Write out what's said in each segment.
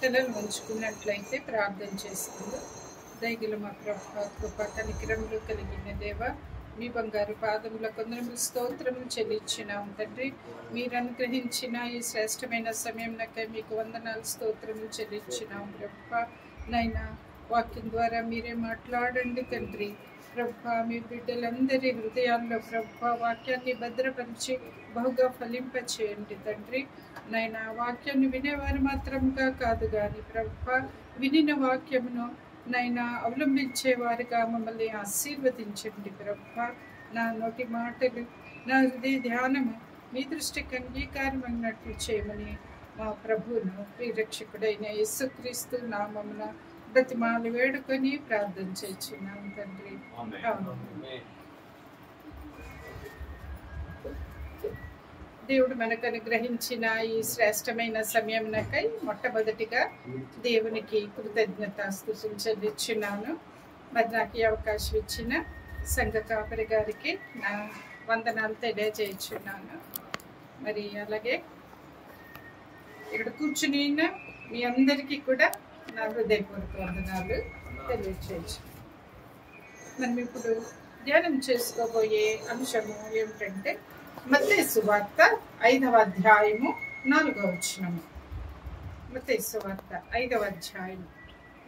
తలలు ఉంచుకున్నట్లయితే ప్రార్థన చేసుకుందాం. దయగల మా ప్రభు, కృప కనికరములు కలిగిన దేవ, మీ బంగారు పాదముల కొందరు స్తోత్రములు చెల్లించినాం తండ్రి. మీరు అనుగ్రహించిన ఈ శ్రేష్టమైన సమయంకై మీకు వందనాలు, స్తోత్రములు చెల్లించినాం ప్రభు. నైనా వాక్యం ద్వారా మీరే మాట్లాడండి తండ్రి. ప్రభు, మీ బిడ్డలందరి హృదయాల్లో ప్రభు వాక్యాన్ని భద్రపరిచి బహుగా ఫలింపచేయండి తండ్రి. నైనా వాక్యాన్ని వినేవారు మాత్రంగా కాదు కానీ ప్రభు, వినిన వాక్యమును నైనా అవలంబించేవారుగా మమ్మల్ని ఆశీర్వదించండి ప్రభు. నా నోటి మాటలు, నా హృదయ ధ్యానము మీ దృష్టికి అంగీకారమైనట్లు చేయమని మా ప్రభువును ప్రియరక్షకుడైన యేసుక్రీస్తు నామమున బ్రతిమాలు వేడుకొని ప్రార్థన చేస్తున్నాం తండ్రి. దేవుడు మనకు అనుగ్రహించిన ఈ శ్రేష్టమైన సమయమునకై మొట్టమొదటిగా దేవునికి కృతజ్ఞతాస్తుతులు చెల్లించున్నాను. మరి నాకు ఈ అవకాశం ఇచ్చిన సంఘ కాపరి గారికి నా వందనాలు తెలియజేస్తున్నాను. మరి అలాగే ఇక్కడ కూర్చుని మీ అందరికీ కూడా నా హృదయపూర్వక వందనాలు తెలియజేయచ్చు. మనం ఇప్పుడు ధ్యానం చేసుకోబోయే అంశము ఏమిటంటే మత్తయి సువార్త 5వ అధ్యాయము 4వ వచనము. మత్తయి సువార్త 5వ అధ్యాయం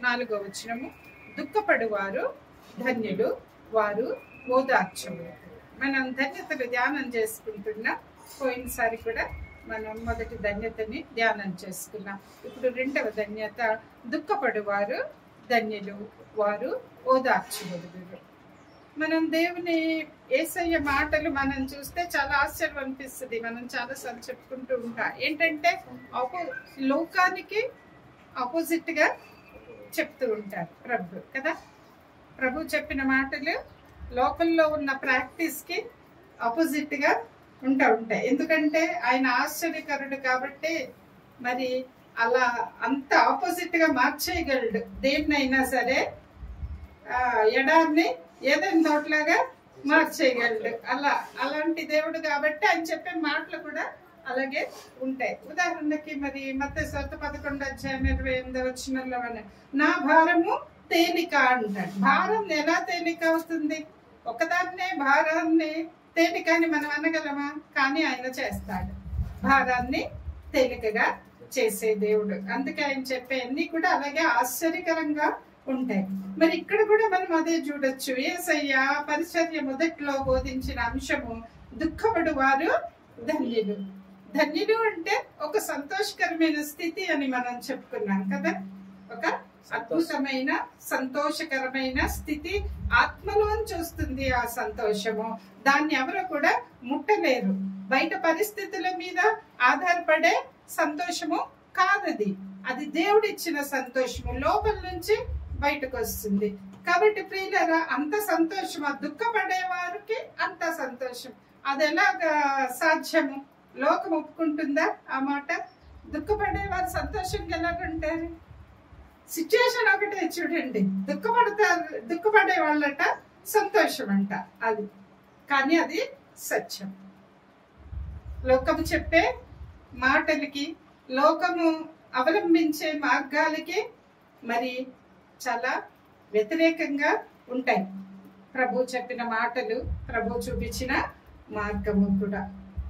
4వ వచనము. దుఃఖపడువారు ధన్యులు, వారు ఓదార్చము. మనం ధన్యతలు ధ్యానం చేసుకుంటున్నాం. పోయినసారి కూడా మనం మొదటి ధన్యతని ధ్యానం చేసుకున్నాం. ఇప్పుడు రెండవ ధన్యత, దుఃఖపడువారు ధన్యులు, వారు ఓదార్చబడుదురు. మనం దేవుని యేసయ్య మాటలు మనం చూస్తే చాలా ఆశ్చర్యం అనిపిస్తుంది. మనం చాలాసార్లు చెప్పుకుంటూ ఉంటాం. ఏంటంటే లోకానికి ఆపోజిట్ గా చెప్తూ ఉంటారు ప్రభు కదా. ప్రభు చెప్పిన మాటలు లోకంలో ఉన్న ప్రాక్టీస్ కి ఆపోజిట్ గా ఉంటాయి. ఎందుకంటే ఆయన ఆశ్చర్యకరుడు కాబట్టి మరి అలా అంత ఆపోజిట్ గా మార్చేయగలడు దేన్నైనా సరే. ఎడారిని ఏదైనా తోటలాగా మార్చేయగలడు. అలాంటి దేవుడు కాబట్టి ఆయన చెప్పే మాటలు కూడా అలాగే ఉంటాయి. ఉదాహరణకి మరి మత్తయి సువార్త 11వ అధ్యాయం 28వ వచనంలో నా భారము తేలిక అంటాడు. భారం ఎలా తేలిక అవుతుంది? ఒకదాన్నే భారాన్ని తేలిక అని మనం అనగలమా? కానీ ఆయన చేస్తాడు. భారాన్ని తేలికగా చేసే దేవుడు. అందుకే ఆయన చెప్పే అన్ని కూడా అలాగే ఆశ్చర్యకరంగా ఉంటాయి. మరి ఇక్కడ కూడా మనం అదే చూడొచ్చు. యేసయ్య పరిచర్య మొదట్లో బోధించిన అంశము దుఃఖపడు వారు ధన్యులు. ధన్యులు అంటే ఒక సంతోషకరమైన స్థితి అని మనం చెప్పుకున్నాం కదా. ఒక అద్భుతమైన సంతోషకరమైన స్థితి ఆత్మలోంచి వస్తుంది. ఆ సంతోషము దాన్ని ఎవరు కూడా ముట్టలేరు. బయట పరిస్థితుల మీద ఆధారపడే సంతోషము కాదది. అది దేవుడిచ్చిన సంతోషము లోపల నుంచి బయటకు వస్తుంది. కాబట్టి ప్రియులారా, అంత సంతోషం ఆ దుఃఖపడే వారికి అంత సంతోషం అది ఎలాగా సాధ్యము? లోకం ఒప్పుకుంటుందా ఆ మాట? దుఃఖపడే వారు సంతోషంగా ఎలాగుంటారు? సిచ్యుయేషన్ ఒకటే చూడండి. దుఃఖపడే వాళ్ళట సంతోషం అంట అది. కానీ అది సత్యం. లోకము చెప్పే మాటలకి, లోకము అవలంబించే మార్గాలకి మరి చాలా వ్యతిరేకంగా ఉంటాయి. ప్రభు చెప్పిన మాటలు, ప్రభు చూపించిన మార్గము కూడా.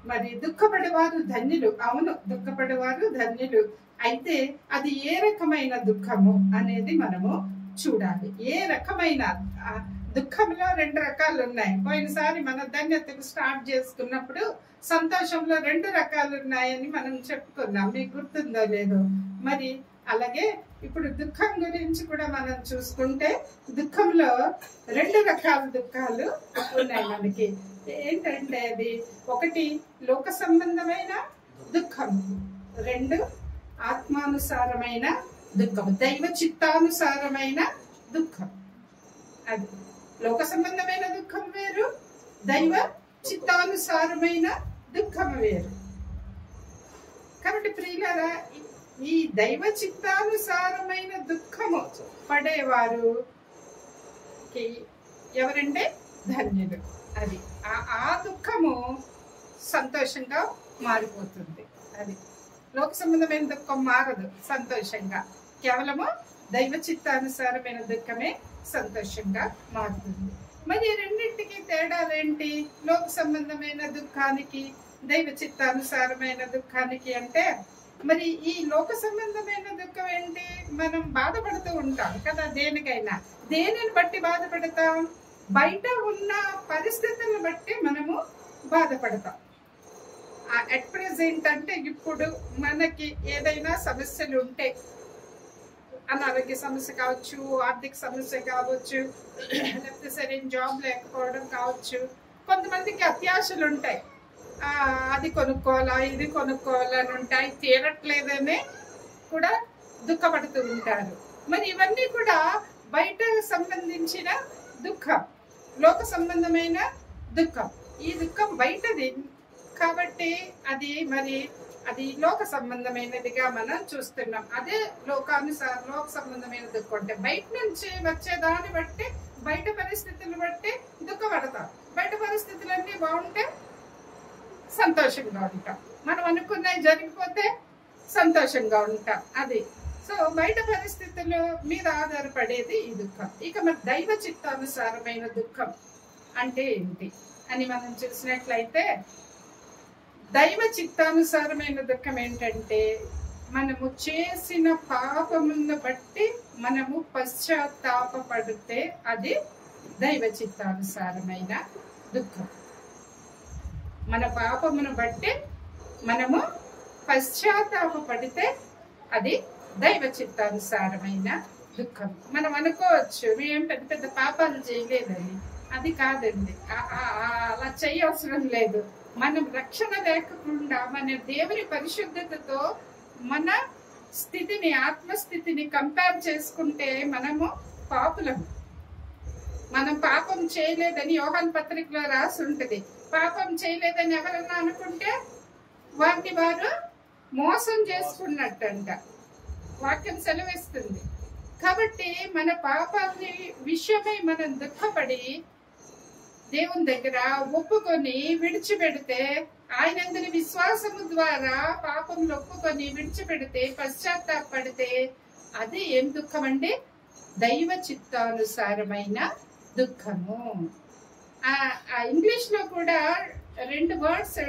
మరి దుఃఖపడేవారు ధన్యులు. అవును, దుఃఖపడేవారు ధన్యులు. అయితే అది ఏ రకమైన దుఃఖము అనేది మనము చూడాలి. ఏ రకమైన దుఃఖంలో 2 రకాలు ఉన్నాయి. పోయినసారి మన ధన్యతకు స్టార్ట్ చేసుకున్నప్పుడు సంతోషంలో 2 రకాలు ఉన్నాయని మనం చెప్పుకున్నాం. మీకు గుర్తుందో లేదో? మరి అలాగే ఇప్పుడు దుఃఖం గురించి కూడా మనం చూసుకుంటే దుఃఖంలో 2 రకాల దుఃఖాలు ఉన్నాయి మనకి. ఏంటంటే అది ఒకటి లోక సంబంధమైన దుఃఖం, 2 ఆత్మానుసారమైన దుఃఖం, దైవ చిత్తానుసారమైన దుఃఖం. అది లోక సంబంధమైన దుఃఖం వేరు, దైవ చిత్తానుసారమైన దుఃఖం వేరు. కాబట్టి ప్రియులారా, ఈ దైవ చిత్తానుసారమైన దుఃఖము పడేవారు ఎవరంటే ధన్యులు. అది ఆ దుఃఖము సంతోషంగా మారిపోతుంది. అది లోక సంబంధమైన దుఃఖం మారదు సంతోషంగా. కేవలము దైవ చిత్తానుసారమైన దుఃఖమే సంతోషంగా మారుతుంది. మరి రెండింటికి తేడాలేంటి? లోక సంబంధమైన దుఃఖానికి దైవ చిత్తానుసారమైన దుఃఖానికి అంటే, మరి ఈ లోక సంబంధమైన దుఃఖం ఏంటి? మనం బాధపడుతూ ఉంటాం కదా, దేనికైనా. దేనిని బట్టి బాధపడతాం? బయట ఉన్న పరిస్థితులను బట్టి మనము బాధపడతాం. అట్ ప్రెసెంట్ అంటే ఇప్పుడు మనకి ఏదైనా సమస్యలు ఉంటే, అనారోగ్య సమస్య కావచ్చు, ఆర్థిక సమస్య కావచ్చు, లేకపోతే సరైన జాబ్ లేకపోవడం కావచ్చు. కొంతమందికి అత్యాశలు ఉంటాయి, అది కొనుక్కోవాలా ఇది కొనుక్కోవాలా అని ఉంటాయి, తీరట్లేదనే కూడా దుఃఖపడుతూ ఉంటారు. మరి ఇవన్నీ కూడా బయట సంబంధించిన దుఃఖం, లోక సంబంధమైన దుఃఖం. ఈ దుఃఖం బయటది కాబట్టి అది లోక సంబంధమైనదిగా మనం చూస్తున్నాం. అదే లోక సంబంధమైన దుఃఖం అంటే బయట నుంచి వచ్చే దాన్ని బట్టి, బయట పరిస్థితులను బట్టి దుఃఖపడతాం. బయట పరిస్థితులన్నీ బాగుంటే సంతోషంగా ఉంటాం, మనం అనుకున్నవి జరిగిపోతే సంతోషంగా ఉంటాం. అది సో బయట పరిస్థితుల మీద ఆధారపడేది ఈ దుఃఖం. ఇక మరి దైవ చిత్తానుసారమైన దుఃఖం అంటే ఏంటి అని మనం చూసినట్లయితే, దైవ చిత్తానుసారమైన దుఃఖం ఏంటంటే, మనము చేసిన పాపములను బట్టి మనము పశ్చాత్తాపపడితే అది దైవ చిత్తానుసారమైన దుఃఖం. మన పాపమును బట్టి మనము పశ్చాత్తాపపడితే అది దైవ చిత్తానుసారమైన దుఃఖం. మనం అనుకోవచ్చు మేము పెద్ద పెద్ద పాపాలు చేయలేదని. అది కాదండి, అలా చేయవసరం లేదు. మనం రక్షణ లేకుండా మన దేవుని పరిశుద్ధతతో మన స్థితిని, ఆత్మస్థితిని కంపేర్ చేసుకుంటే మనము పాపులము. మనం పాపం చేయలేదని యోహాను పత్రికలో రాసి ఉంటది. పాపం చేయలేదని ఎవరన్నా అనుకుంటే వారిని వారు మోసం చేసుకున్నట్టంట వాక్యం సెలవిస్తుంది. కాబట్టి మన పాపాలని విషయమై మనం దుఃఖపడి దేవుని దగ్గర ఒప్పుకొని విడిచిపెడితే, ఆయనందుని విశ్వాసము ద్వారా పాపంలో ఒప్పుకొని విడిచిపెడితే, పశ్చాత్తాపడితే అది ఏం దుఃఖం అండి? దైవ చిత్తానుసారమైన దుఃఖము. ఇంగ్లీష్ లో కూడా 2 వర్డ్స్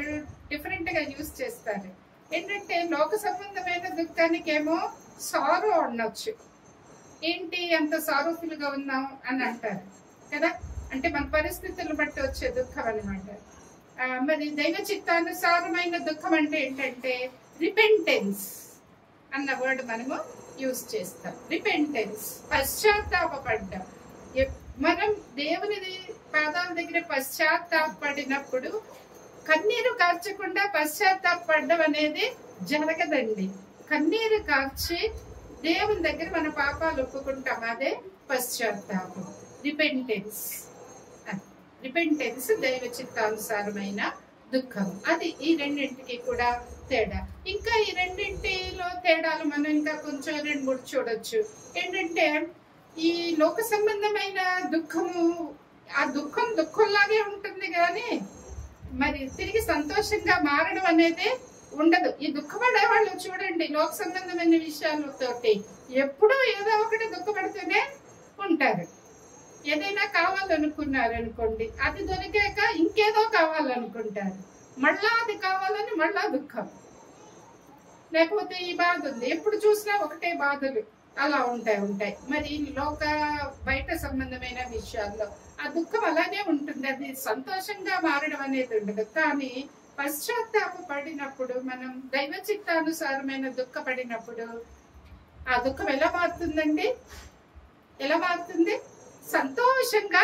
డిఫరెంట్ గా యూజ్ చేస్తారు. ఏంటంటే లోక సంబంధమైన దుఃఖానికి ఏమో సారో అనొచ్చు. ఏంటి అంత సారోఫుల్ గా ఉన్నాం అని అంటారు కదా, అంటే మన పరిస్థితులను బట్టి వచ్చే దుఃఖం అనమాట. మరి దైవ చిత్తానుసారమైన దుఃఖం అంటే ఏంటంటే రిపెంటెన్స్ అన్న వర్డ్ మనము యూజ్ చేస్తాం. రిపెంటెన్స్, పశ్చాత్తాపడ్డం. మనం దేవుని పాదాల దగ్గర పశ్చాత్తాపడినప్పుడు కన్నీరు కార్చకుండా పశ్చాత్తాపడడం అనేది జరగదండి. కన్నీరు కార్చి దేవుని దగ్గర మన పాపాలు ఒప్పుకుంటాం, అదే పశ్చాత్తాపం, రిపెంటెన్స్. రిపెంటెన్స్ దైవ చిత్తానుసారమైన దుఃఖం. అది ఈ రెండింటికి కూడా తేడా. ఇంకా ఈ రెండింటిలో తేడాలు మనం ఇంకా కొంచెం 2-3 చూడొచ్చు. ఏంటంటే ఈ లోక సంబంధమైన దుఃఖము, ఆ దుఃఖం దుఃఖంలాగే ఉంటుంది కానీ మరి తిరిగి సంతోషంగా మారడం అనేది ఉండదు. ఈ దుఃఖపడే వాళ్ళు చూడండి, లోక సంబంధమైన విషయాలతోటి ఎప్పుడూ ఏదో ఒకటి దుఃఖపడుతూనే ఉంటారు. ఏదైనా కావాలనుకున్నారు అనుకోండి, అది దొరికాక ఇంకేదో కావాలనుకుంటారు, మళ్ళా అది కావాలని మళ్ళా దుఃఖం. లేకపోతే ఈ బాధ ఉంది, ఎప్పుడు చూసినా ఒకటే బాధలు అలా ఉంటాయి. మరి లోక బయట సంబంధమైన విషయాల్లో ఆ దుఃఖం అలాగే ఉంటుంది, అది సంతోషంగా మారడం అనేది ఉండదు. కానీ పశ్చాత్తాపడినప్పుడు, మనం దైవ చిత్తానుసారమైన దుఃఖపడినప్పుడు ఆ దుఃఖం ఎలా మారుతుందండి? ఎలా మారుతుంది? సంతోషంగా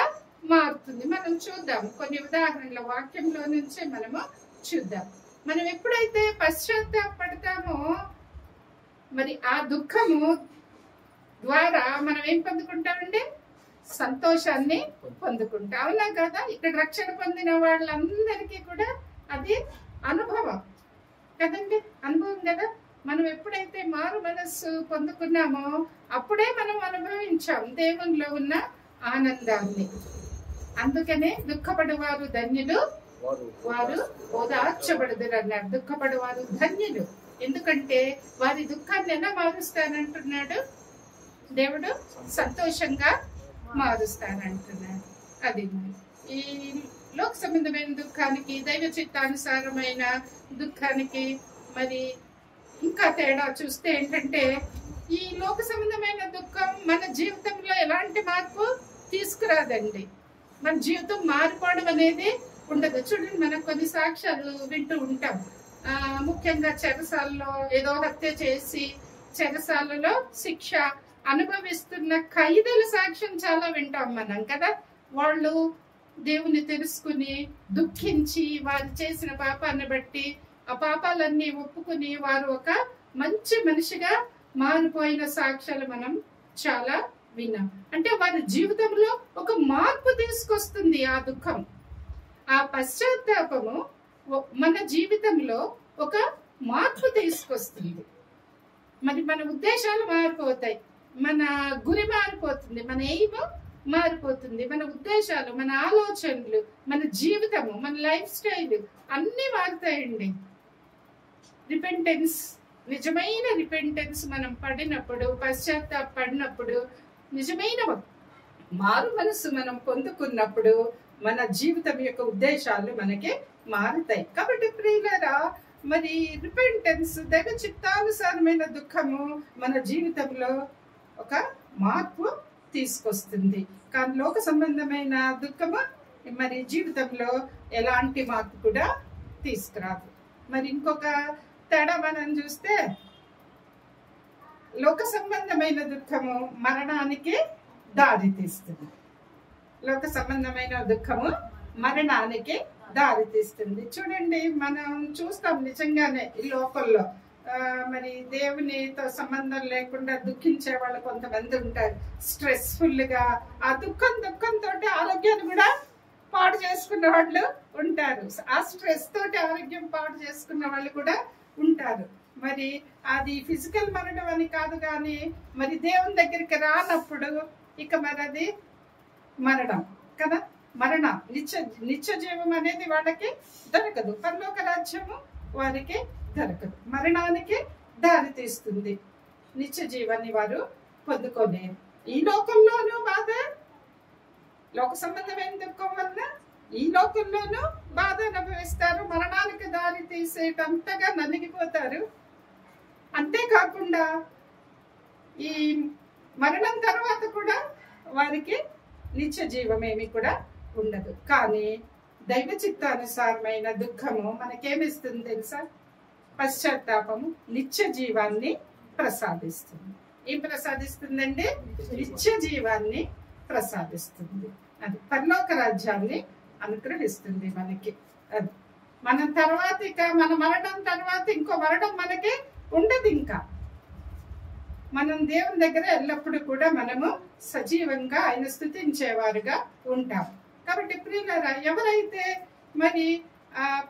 మారుతుంది. మనం చూద్దాం కొన్ని ఉదాహరణల వాక్యంలో నుంచే మనము చూద్దాం. మనం ఎప్పుడైతే పశ్చాత్తాపడతామో మరి ఆ దుఃఖము ద్వారా మనం ఏం పొందుకుంటామండి? సంతోషాన్ని పొందుకుంటాం. అవునా కదా? ఇక్కడ రక్షణ పొందిన వాళ్ళందరికీ కూడా అది అనుభవం కదండి, అనుభవం కదా. మనం ఎప్పుడైతే మారు మనస్సు పొందుకున్నామో అప్పుడే మనం అనుభవించాం దేవునిలో ఉన్న ఆనందాన్ని. అందుకనే దుఃఖపడువారు ధన్యులు, వారు ఓదార్చబడుదురు అన్నారు. దుఃఖపడువారు ధన్యులు. ఎందుకంటే ఎందుకంటే వారి దుఃఖాన్ని ఎలా మారుస్తానంటున్నాడు దేవుడు? సంతోషంగా మారుస్తానంటున్నాడు. అది ఈ లోక సంబంధమైన దుఃఖానికి, దైవ చిత్తానుసారమైన దుఃఖానికి మరి ఇంకా తేడా చూస్తే ఏంటంటే, ఈ లోక సంబంధమైన దుఃఖం మన జీవితంలో ఎలాంటి మార్పు తీసుకురాదండి. మన జీవితం మారిపోవడం అనేది ఉండదు. చూడండి, మనం కొన్ని సాక్ష్యాలు వింటూ ఉంటాం. ముఖ్యంగా చెరసాలలో ఏదో హత్య చేసి చెరసాలలో శిక్ష అనుభవిస్తున్న ఖైదీల సాక్ష్యం చాలా వింటాం మనం కదా. వాళ్ళు దేవుని తెలుసుకుని దుఃఖించి వారు చేసిన పాపాన్ని బట్టి ఆ పాపాలన్నీ ఒప్పుకుని వారు ఒక మంచి మనిషిగా మారిపోయిన సాక్ష్యాలు మనం చాలా విన్నాం. అంటే వారి జీవితంలో ఒక మార్పు తీసుకొస్తుంది ఆ దుఃఖం. ఆ పశ్చాత్తాపము మన జీవితంలో ఒక మార్పు తీసుకొస్తుంది. మరి మన ఉద్దేశాలు మారిపోతాయి, మన గురి మారిపోతుంది, మన ఎయిమ్ మారిపోతుంది, మన ఉద్దేశాలు, మన ఆలోచనలు, మన జీవితము, మన లైఫ్ స్టైల్ అన్ని మారుతాయండి. రిపెంటెన్స్, నిజమైన రిపెంటెన్స్ మనం పడినప్పుడు, పశ్చాత్తాపడినప్పుడు, నిజమైన మారు మనసు మనం పొందుకున్నప్పుడు మన జీవితం యొక్క ఉద్దేశాలు మనకి మారుతాయి. కాబట్టి ప్రియులారా, మరి రిపెంటెన్స్, దైవ చిత్తానుసారమైన దుఃఖము మన జీవితంలో ఒక మార్పు తీసుకొస్తుంది. కానీ లోక సంబంధమైన దుఃఖము మరి జీవితంలో ఎలాంటి మార్పు కూడా తీసుకురాదు. మరి ఇంకొక తేడా మనం చూస్తే, లోక సంబంధమైన దుఃఖము మరణానికి దారి తీస్తుంది. లోక సంబంధమైన దుఃఖము మరణానికి దారి తీస్తుంది. చూడండి, మనం చూస్తాం నిజంగానే ఈ లోకల్లో మరి దేవునితో సంబంధం లేకుండా దుఃఖించే వాళ్ళు కొంతమంది ఉంటారు. స్ట్రెస్ఫుల్ గా ఆ దుఃఖంతో ఆరోగ్యాన్ని కూడా పాడు చేసుకున్న వాళ్ళు ఉంటారు. ఆ స్ట్రెస్ తోటి ఆరోగ్యం పాడు చేసుకున్న వాళ్ళు కూడా ఉంటారు. మరి అది ఫిజికల్ మరణం అని కాదు, కానీ మరి దేవుని దగ్గరికి రానప్పుడు ఇక మరి అది మరణం కదా. మరణం, నిత్య జీవం అనేది వాళ్ళకి దొరకదు. పరలోక రాజ్యము వారికి దొరకదు. మరణానికి దారి తీస్తుంది. నిత్య జీవాన్ని వారు పొందుకోలేరు. ఈ లోకంలోనూ బాధ, లోక సంబంధమైన దుఃఖం వల్ల ఈ లోకంలోనూ బాధ అనుభవిస్తారు. మరణానికి దారి తీసేటంతగా నలిగిపోతారు. అంతేకాకుండా ఈ మరణం తర్వాత కూడా వారికి నిత్య జీవమేమి కూడా ఉండదు. కానీ దైవ చిత్తానుసారమైన దుఃఖము మనకేమిస్తుంది తెలుసా? పశ్చాత్తాపము నిత్య జీవాన్ని ప్రసాదిస్తుంది. ఏం ప్రసాదిస్తుందండి? నిత్య జీవాన్ని ప్రసాదిస్తుంది. అది పరలోక రాజ్యాన్ని అనుగ్రహిస్తుంది మనకి. అది మన తర్వాత ఇక మన మరణం తర్వాత ఇంకో మరణం మనకి ఉండదు. ఇంకా మనం దేవుని దగ్గర ఎల్లప్పుడూ కూడా మనము సజీవంగా ఆయన స్తుతించేవారుగా ఉంటాం. కాబట్టి ప్రియులారా, ఎవరైతే మరి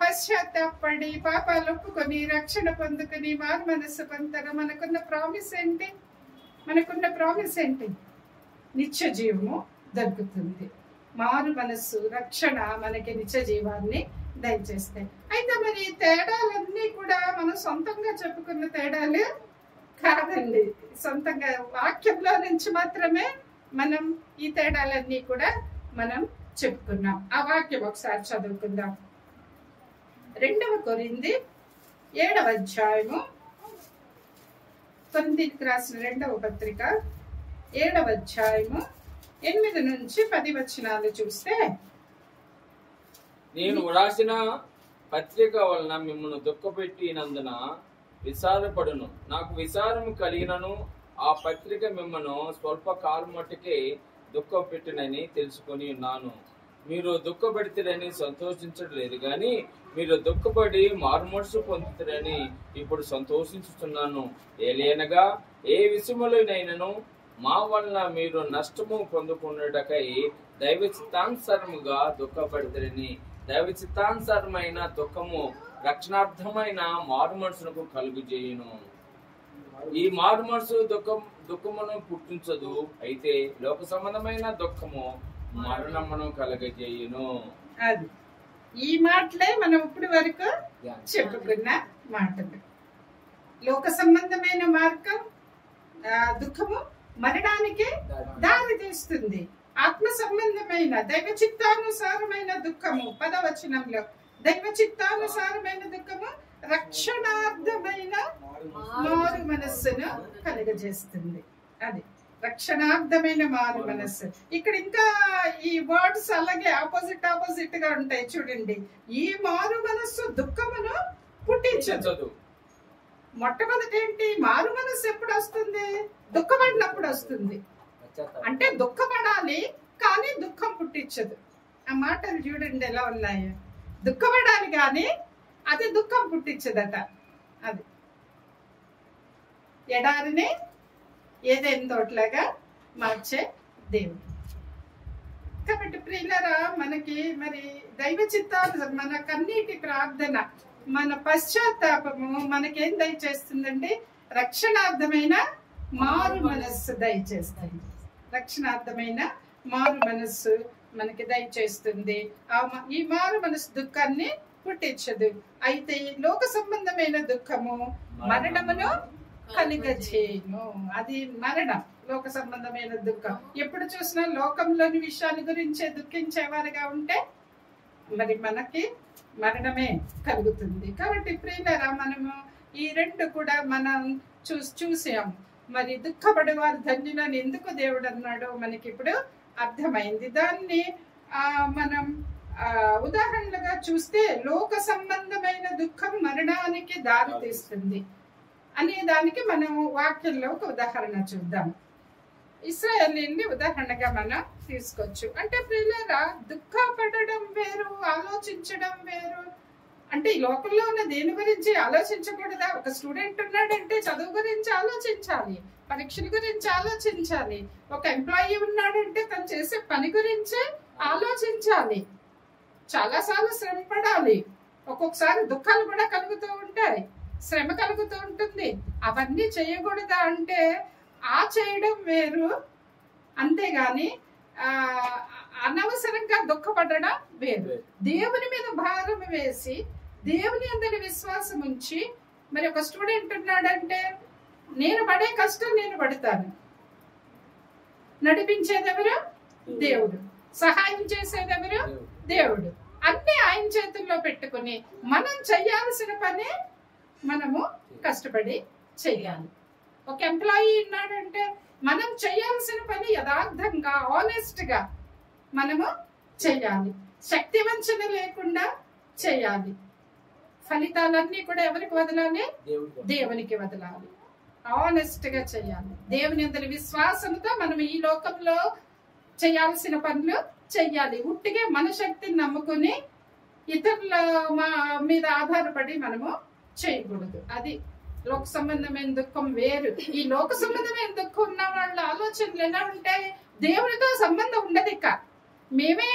పశ్చాత్తాపడి పాపాలు ఒప్పుకొని రక్షణ పొందుకొని మారు మనస్సు పొందుతారో మనకున్న ప్రామిస్ ఏంటి? నిత్య జీవము దొరుకుతుంది. మారు మనస్సు, రక్షణ మనకి నిత్య జీవాన్ని దయచేస్తాయి. అయితే మరి తేడాలన్నీ కూడా మనం సొంతంగా చెప్పుకున్న తేడాలు కాదండి. సొంతంగా వాక్యంలో నుంచి మాత్రమే మనం ఈ తేడాలన్నీ కూడా మనం చెప్పుకున్నాం. ఆ వాక్యం ఒకసారి చదువుకుందాం. 2వ కొరింథీ 7వ అధ్యాయము, కొరింథీయులకు రాసిన 2వ పత్రిక 7వ అధ్యాయము 8 నుంచి 10 వచనాలు చూస్తే, నేను వ్రాసిన పత్రిక వలన మిమ్మల్ని దుఃఖపెట్టినందున విచారపడును. నాకు విచారము కలిగినను ఆ పత్రిక మిమ్మను స్వల్ప కాలం మట్టుకే దుఃఖపెట్టునని తెలుసుకొని ఉన్నాను. మీరు దుఃఖపెడితేరని సంతోషించట్లేదు, గాని మీరు దుఃఖపడి మారుమనసు పొందుతారని ఇప్పుడు సంతోషించుతున్నాను. ఏలయనగా ఏ విషయములోనైనను మా వలన మీరు నష్టము పొందుకున్నటకై దైవ చిత్తానుసారముగా దుఃఖపడతారని. దైవ చిత్తానుసారమైన దుఃఖము రక్షణార్థమైన మారు మనసునకు కలుగు చేయును. ఈ మారు మనసు దుఃఖమును పుట్టించదు, అయితే లోక సంబంధమైన దుఃఖము మరణమును కలగజేయును. అది ఈ మాటలే మనం ఇప్పుడు వరకు చెప్పుకున్న మాటలు. లోక సంబంధమైన మార్గం దుఃఖము మరణానికి దారి తీస్తుంది. ఆత్మ సంబంధమైన దైవ చిత్తానుసారమైన దుఃఖము 10వ వచనంలో దైవ చిత్తానుసారమైన దుఃఖము రక్షణార్థమైన మారు మనస్సును కలుగజేస్తుంది. అది రక్షణార్థమైన మారు మనస్సు. ఇక్కడ ఇంకా ఈ వర్డ్స్ అలాగే ఆపోజిట్ గా ఉంటాయి చూడండి. ఈ మారు మనస్సు దుఃఖమును పుట్టించదు. మొట్టమొదటి ఏంటి? మారు మనస్సు ఎప్పుడు వస్తుంది? దుఃఖపడినప్పుడు వస్తుంది. అంటే దుఃఖపడాలి కానీ దుఃఖం పుట్టించదు. ఆ మాటలు చూడండి ఎలా ఉన్నాయో. దుఃఖపడాలి కానీ అది దుఃఖం పుట్టించదట. అది ఎడారిని ఏదైనా తోటలాగా మార్చే దేవుడు. కాబట్టి ప్రియులారా, మనకి మరి దైవ చిత్తాలు, మన కన్నీటి ప్రార్థన, మన పశ్చాత్తాపము మనకేం దయచేస్తుందంటే రక్షణార్థమైన మారు మనస్సు దయచేస్తుంది. రక్షణార్థమైన మారు మనస్సు మనకి దయచేస్తుంది. ఈ మారు మనస్సు దుఃఖాన్ని పుట్టించదు. అయితే లోక సంబంధమైన దుఃఖము మరణమును కలిగజేయును. అది మరణం. లోక సంబంధమైన దుఃఖం ఎప్పుడు చూసినా లోకంలోని విషయాల గురించే దుఃఖించేవారుగా ఉంటే మరి మనకి మరణమే కలుగుతుంది. కాబట్టి ప్రియులారా, మనము ఈ రెండు కూడా మనం చూసాం. మరి దుఃఖపడేవారు ధన్యులని ఎందుకు దేవుడు అన్నాడో మనకి ఇప్పుడు అర్థమైంది. దాన్ని మనం ఉదాహరణగా చూస్తే లోక సంబంధమైన దుఃఖం మరణానికి దారి తీస్తుంది అనే దానికి మనం వాక్యంలో ఒక ఉదాహరణ చూద్దాం. ఇశ్రాయేలీయుల్ని ఉదాహరణగా మనం తీసుకోవచ్చు. అంటే ప్రియులారా, దుఃఖపడడం వేరు, ఆలోచించడం వేరు. అంటే ఈ లోకంలో ఉన్న దేని గురించి ఆలోచించకూడదా? ఒక స్టూడెంట్ ఉన్నాడంటే చదువు గురించి ఆలోచించాలి, పరీక్షల గురించి ఆలోచించాలి. ఒక ఎంప్లాయీ ఉన్నాడంటే తను చేసే పని గురించే ఆలోచించాలి. చాలాసార్లు శ్రమ పడాలి. ఒక్కొక్కసారి దుఃఖాలు కూడా కలుగుతూ ఉంటాయి, శ్రమ కలుగుతూ ఉంటుంది. అవన్నీ చేయకూడదా అంటే ఆ చేయడం వేరు, అంతేగాని అనవసరంగా దుఃఖపడడం వేరు. దేవుని మీద భారం వేసి దేవుని అందరి విశ్వాసం ఉంచి, మరి ఒక స్టూడెంట్ ఉన్నాడంటే నేను పడే కష్టం నేను పడతాను, నడిపించేదెవరు? దేవుడు. సహాయం చేసేదెవరు? దేవుడు. అన్ని ఆయన చేతుల్లో పెట్టుకుని మనం చెయ్యాల్సిన పని మనము కష్టపడి చెయ్యాలి. ఒక ఎంప్లాయీ ఉన్నాడంటే మనం చేయాల్సిన పని యథార్థంగా, ఆనెస్ట్ గా మనము చెయ్యాలి. శక్తి వంచన లేకుండా చేయాలి. ఫలితాలన్నీ కూడా ఎవరికి వదలాలి? దేవునికి వదలాలి. ఆనెస్ట్ గా చేయాలి. దేవుని అందరి విశ్వాసంతో మనం ఈ లోకంలో చేయాల్సిన పనులు చెయ్యాలి. ఉట్టిగా మన శక్తిని నమ్ముకుని ఇతరుల మీద ఆధారపడి మనము చేయకూడదు. అది లోక సంబంధమైన దుఃఖం వేరు. ఈ లోక సంబంధమైన దుఃఖం ఉన్న వాళ్ళ ఆలోచనలు ఎలా ఉంటాయి? దేవునితో సంబంధం ఉండదు. ఇక మేమే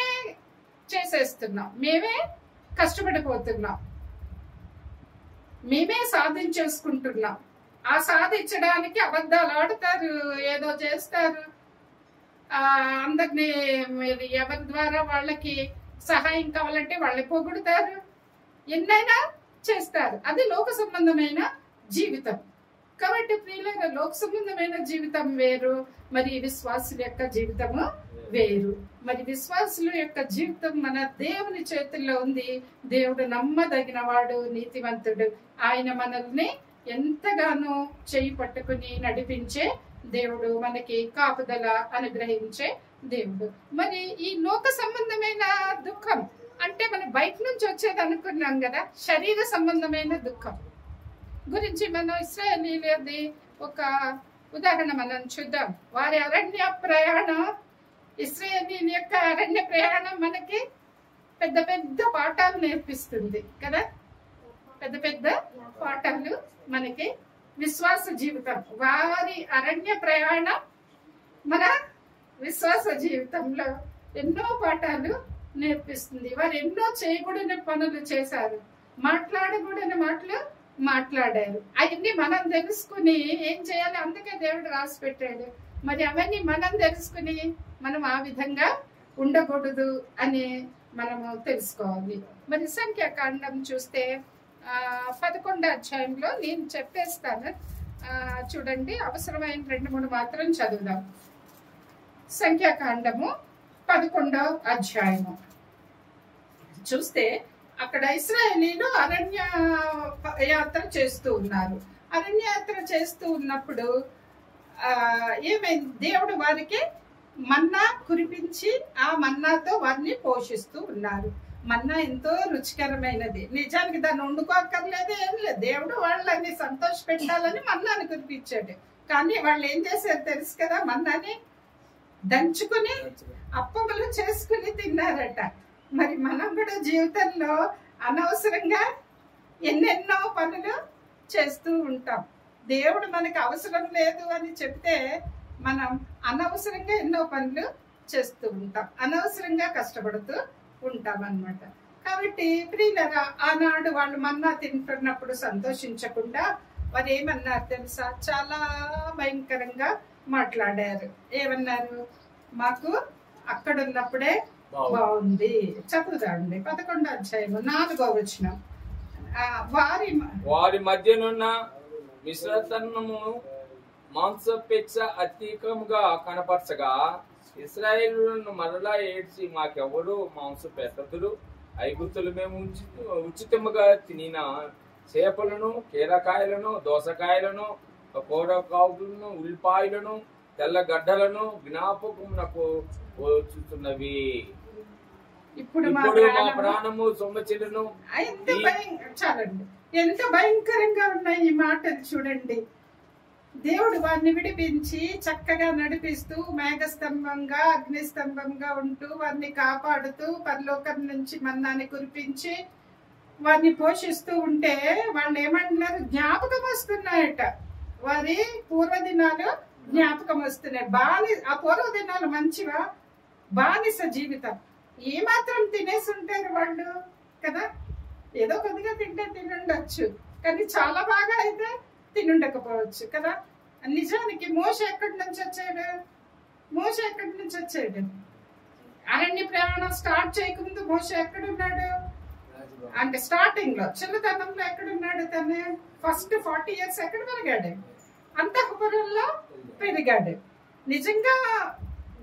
చేసేస్తున్నాం, మేమే కష్టపడిపోతున్నాం, మేమే సాధించేసుకుంటున్నాం. ఆ సాధించడానికి అబద్ధాలు ఆడుతారు, ఏదో చేస్తారు. అందరినీ ఎవరి ద్వారా వాళ్ళకి సహాయం కావాలంటే వాళ్ళని పొగుడుతారు, ఎన్నైనా చేస్తారు. అది లోక సంబంధమైన జీవితం. కాబట్టి ప్రియులారా, లోక సంబంధమైన జీవితం వేరు, మరి విశ్వాసుల యొక్క జీవితము వేరు. మరి విశ్వాసుల యొక్క జీవితం మన దేవుని చేతుల్లో ఉంది. దేవుడు నమ్మదగిన వాడు, నీతివంతుడు. ఆయన మనల్ని ఎంతగానో చేయి పట్టుకుని నడిపించే దేవుడు, మనకి కాపుదల అనుగ్రహించే దేవుడు. మరి ఈ లోక సంబంధమైన దుఃఖం అంటే మనం బయట నుంచి వచ్చేది అనుకున్నాం కదా. శరీర సంబంధమైన దుఃఖం గురించి మనం ఇశ్రాయేలీయులది ఒక ఉదాహరణ మనం చూద్దాం. వారి అరణ్య ప్రయాణం, ఇశ్రాయేలీయుల యొక్క అరణ్య ప్రయాణం మనకి పెద్ద పెద్ద పాఠాలు నేర్పిస్తుంది కదా. పెద్ద పెద్ద పాఠాలు మనకి విశ్వాస జీవితం, వారి అరణ్య ప్రయాణం మన విశ్వాస జీవితంలో ఎన్నో పాఠాలు నేర్పిస్తుంది. వారు ఎన్నో చేయకూడని పనులు చేశారు, మాట్లాడకూడని మాటలు మాట్లాడారు. అవన్నీ మనం తెలుసుకుని ఏం చేయాలి? అందుకే దేవుడు రాసి పెట్టాడు. మరి అవన్నీ మనం తెలుసుకుని మనం ఆ విధంగా ఉండకూడదు అని మనము తెలుసుకోవాలి. మరి సంఖ్యాకాండం చూస్తే 11వ అధ్యాయంలో నేను చెప్పేస్తాను. చూడండి, అవసరమైన 2-3 మాత్రం చదువుదాం. సంఖ్యాకాండము 11వ అధ్యాయము చూస్తే అక్కడ ఇశ్రాయేలీలు అరణ్య యాత్ర చేస్తూ ఉన్నారు. అరణ్య యాత్ర చేస్తూ ఉన్నప్పుడు ఏమైంది, దేవుడు వారికి మన్నా కురిపించి ఆ మన్నాతో వారిని పోషిస్తూ ఉన్నారు. మన్నా ఎంతో రుచికరమైనది. నిజానికి దాన్ని వండుకోక్కర్లేదు, ఏం లేదు. దేవుడు వాళ్ళని సంతోష పెట్టాలని మన్నాని కురిపించాడు. కానీ వాళ్ళు ఏం చేశారు తెలుసు కదా, మన్నాని దంచుకుని అప్పములు చేసుకుని తిన్నారట. మరి మనం కూడా జీవితంలో అనవసరంగా ఎన్నెన్నో పనులు చేస్తూ ఉంటాం. దేవుడు మనకు అవసరం లేదు అని చెప్తే మనం అనవసరంగా ఎన్నో పనులు చేస్తూ ఉంటాం, అనవసరంగా కష్టపడుతూ ఉంటాం అన్నమాట. కాబట్టి ప్రియులరా, ఆనాడు వాళ్ళు మన్నా తింటున్నప్పుడు సంతోషించకుండా వారు ఏమన్నారు తెలుసా? చాలా భయంకరంగా మాట్లాడారు. ఏమన్నారు? మాకు అక్కడ ఉన్నప్పుడే బాగుంది. చదువుతాండి 11వ అధ్యాయము 4వ వచనం. వారి మధ్యనున్న మిశ్రతనము మాంసపేక్ష అధికముగా కనపరచగా ఇశ్రాయేలులను మరలా ఏడ్చి, మాకెవరు మాంసం పెట్టదురు? ఐగుప్తులు మేము ఉచితముగా తినిన చేపలను, కీరకాయలను, దోసకాయలను, కోడకాకులను, ఉల్లిపాయలను, తెల్లగడ్డలను జ్ఞాపకమునకు వచ్చుతున్నవి. ఇప్పుడు మా ప్రాణము సొమ్మచిలను. చాలండి, ఎంత భయంకరంగా ఉన్నాయి ఈ మాటలు చూడండి. దేవుడు వారిని విడిపించి చక్కగా నడిపిస్తూ మేఘస్తంభంగా అగ్నిస్తంభంగా ఉంటూ వారిని కాపాడుతూ పరలోకం నుంచి మన్నాన్ని కురిపించి వారిని పోషిస్తూ ఉంటే వాళ్ళు ఏమంటున్నారు? జ్ఞాపకం వస్తున్నాయట. వారి పూర్వదినాలు జ్ఞాపకం వస్తున్నాయి. ఆ పూర్వదినాలు మంచివా? బానిస జీవితం. ఏ మాత్రం తినేసి ఉంటారు వాళ్ళు కదా. ఏదో కొద్దిగా తినుండొచ్చు, కానీ చాలా బాగా అయితే తినుండకపోవచ్చు కదా. నిజానికి మోషే ఎక్కడి నుంచి వచ్చాడు? అరణ్య ప్రయాణం స్టార్ట్ చేయకముందు మోషే ఎక్కడున్నాడు అంటే స్టార్టింగ్ లో చిన్నతనంలో ఎక్కడున్నాడు? తను ఫస్ట్ 40 years ఎక్కడ పెరిగాడు? అంతఃపురంలో పెరిగాడు. నిజంగా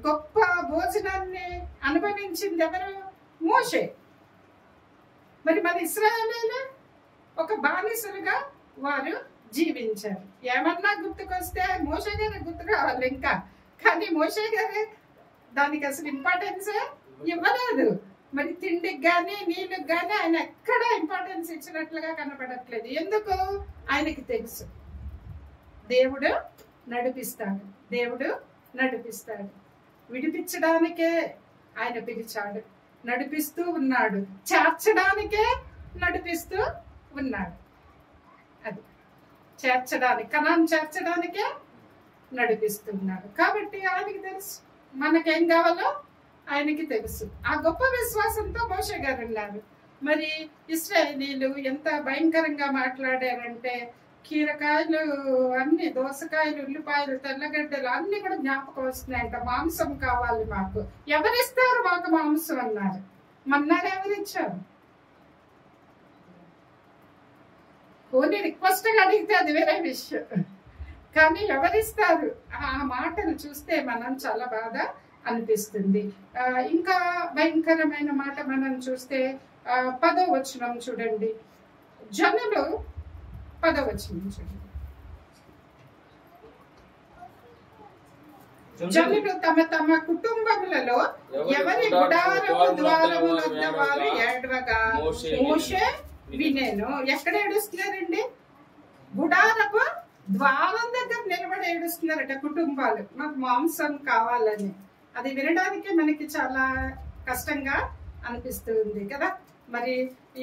గొప్ప భోజనాన్ని అనుభవించింది ఎవరు? మోషే. మరి ఇశ్రాయేలీలు ఒక బానిసలుగా వారు జీవించారు. ఏమన్నా గుర్తుకొస్తే మోషే గారు గుర్తు కావాలి ఇంకా, కానీ మోషే గారు దానికి అసలు ఇంపార్టెన్స్ ఇవ్వలేదు. మరి తిండికి గాని నీళ్ళకి గాని ఆయన ఎక్కడ ఇంపార్టెన్స్ ఇచ్చినట్లుగా కనపడట్లేదు. ఎందుకు? ఆయనకి తెలుసు దేవుడు నడిపిస్తాడు. విడిపించడానికే ఆయన పిలిచాడు, నడిపిస్తూ ఉన్నాడు. చేర్చడానికే నడిపిస్తూ ఉన్నాడు. అది కనాను చేర్చడానికే నడిపిస్తున్నాడు. కాబట్టి ఆయనకి తెలుసు మనకేం కావాలో ఆయనకి తెలుసు. ఆ గొప్ప విశ్వాసంతో మోషే గారు ఉన్నారు. మరి ఇశ్రాయేలీలు ఎంత భయంకరంగా మాట్లాడారంటే కీరకాయలు అన్ని, దోసకాయలు, ఉల్లిపాయలు, తెల్లగడ్డలు అన్ని కూడా జ్ఞాపకం వస్తున్నాయంట. మాంసం కావాలి మాకు. ఎవరిస్తారు మాకు మాంసం అన్నారు. మన్నాడు ఎవరిచ్చారు? ఓన్లీ రిక్వెస్ట్ గా అడిగితే అది వేరే విషయం, కానీ ఎవరిస్తారు? ఆ మాటలు చూస్తే మనం చాలా బాధ అనిపిస్తుంది. ఇంకా భయంకరమైన మాట మనం చూస్తే 10వ వచనం చూడండి. జనులు 10వ వచనం చూడండి. జనులు తమ కుటుంబములలో ఎవరి గుడారము ద్వారము వద్ద వారు ఏడవగా మోషే వినేను. ఎక్కడ ఏడుస్తున్నారండి? గుడారపు ద్వారం దగ్గర నిలబడి ఏడుస్తున్నారట కుటుంబాలు. మాకు మాంసం కావాలని. అది వినడానికి మనకి చాలా కష్టంగా అనిపిస్తుంది కదా. మరి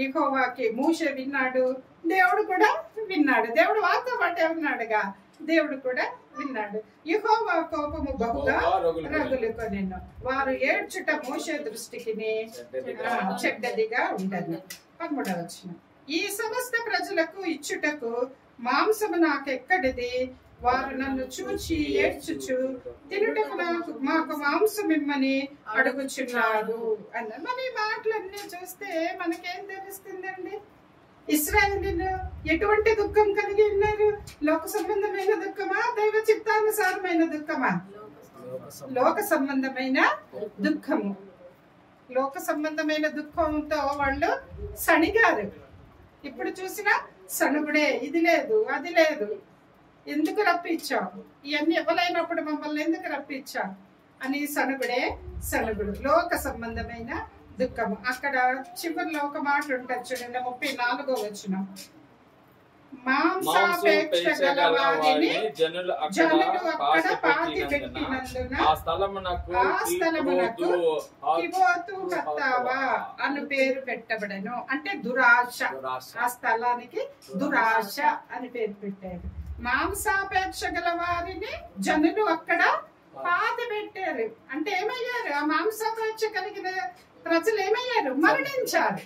యెహోవాకి మోషే విన్నాడు, దేవుడు కూడా విన్నాడు. దేవుడు వారితో పాటే ఉన్నాడుగా, దేవుడు కూడా విన్నాడు. యెహోవా కోపము బహుగా రగులుకొనెను. వారు ఏడ్చుట మోషే దృష్టికి చెడ్డదిగా ఉండదు. 13వ వచనం. ఈ సమస్త ప్రజలకు ఇచ్చుటకు మాంసము నాకెక్కడిది? వారు నన్ను చూచి ఏడ్చుచు తినుటకు మాకు మాంసం ఇమ్మని అడుగుచున్నారు అన్న. మన ఈ మాటలన్నీ చూస్తే మనకేం తెలుస్తుందండి? ఇశ్రాయేలీయులు ఎటువంటి దుఃఖం కలిగి ఉన్నారు? లోక సంబంధమైన దుఃఖమా, దైవ చిత్తానుసారమైన దుఃఖమా? లోక సంబంధమైన దుఃఖము. లోక సంబంధమైన దుఃఖంతో వాళ్ళు సణిగారు. ఇప్పుడు చూసినా సణుగుడే, ఇది లేదు అది లేదు, ఎందుకు రప్పించావు, ఇవన్నీ ఇవ్వలేనప్పుడు మమ్మల్ని ఎందుకు రప్పించావు అని సణుగుడే సణుగుడు. లోక సంబంధమైన దుఃఖము. అక్కడ చివరిలో ఒక మాట ఉంటుంది చూడండి, 34వ వచనం. మాంసాపేక్ష గలవారిని జనులు అక్కడ పాతి పెట్టినందున ఆ స్థలమునకు కిబోతు హత్తావా అను పేరు పెట్టబడెను. అంటే దురాశ. ఆ స్థలానికి దురాశ అని పేరు పెట్టారు. మాంసాపేక్ష గల వారిని జనులు అక్కడ పాతి పెట్టారు. అంటే ఏమయ్యారు? ఆ మాంసాపేక్ష కలిగిన ప్రజలు ఏమయ్యారు? మరణించారు.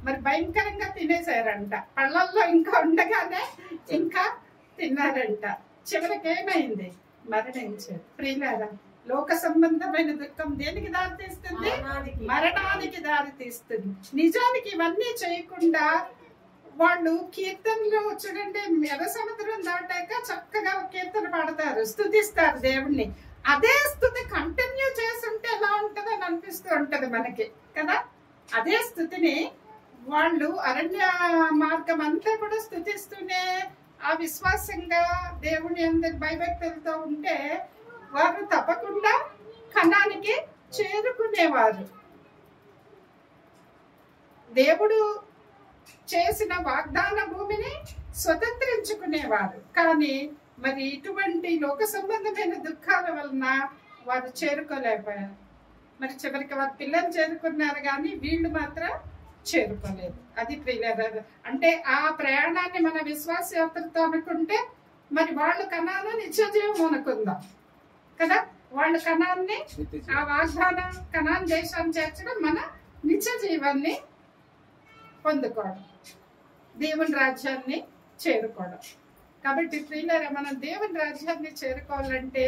మరి భయంకరంగా తినేశారంట. పళ్ళల్లో ఇంకా ఉండగానే ఇంకా తిన్నారంట. చివరికి ఏమైంది? మరణించారు. ప్రియులారా, లోక సంబంధమైన దుఃఖం దేనికి దారి తీస్తుంది? మరణానికి దారి తీస్తుంది. నిజానికి ఇవన్నీ చేయకుండా వాళ్ళు కీర్తనలు చూడండి, ఎర్ర సముద్రం దాటాక చక్కగా కీర్తన పాడతారు, స్తుతిస్తారు దేవుణ్ణి. అదే స్తుతి కంటిన్యూ చేస్తుంటే ఎలా ఉంటది అని అనిపిస్తూ ఉంటది మనకి కదా. అదే స్థుతిని వాళ్ళు అరణ్య మార్గం అంతా కూడా స్తుతిస్తూనే ఆ విశ్వాసంగా దేవుని అందరి భయభక్తులతో ఉంటే వారు తప్పకుండా కణానికి చేరుకునేవారు. దేవుడు చేసిన వాగ్దాన భూమిని స్వతంత్రించుకునేవారు. కానీ మరి ఇటువంటి లోక సంబంధమైన దుఃఖాల వలన వారు చేరుకోలేకపోయారు. మరి చివరికి వారి పిల్లలు చేరుకున్నారు కానీ వీళ్ళు మాత్రం చేరుకోలేదు. అది ప్రియులారా, అంటే ఆ ప్రయాణాన్ని మన విశ్వాస యాత్రతో అనుకుంటే మరి వాళ్ళు కణాన్ని నిత్యజీవం అనుకుందాం కదా. వాళ్ళు కణాన్ని, ఆ వాగ్దానం కణాన్ దేశాన్ని చేర్చడం, మన నిత్య జీవాన్ని పొందుకోవడం, దేవుని రాజ్యాన్ని చేరుకోవడం. కాబట్టి ప్రియులారా, మనం దేవుని రాజ్యాన్ని చేరుకోవాలంటే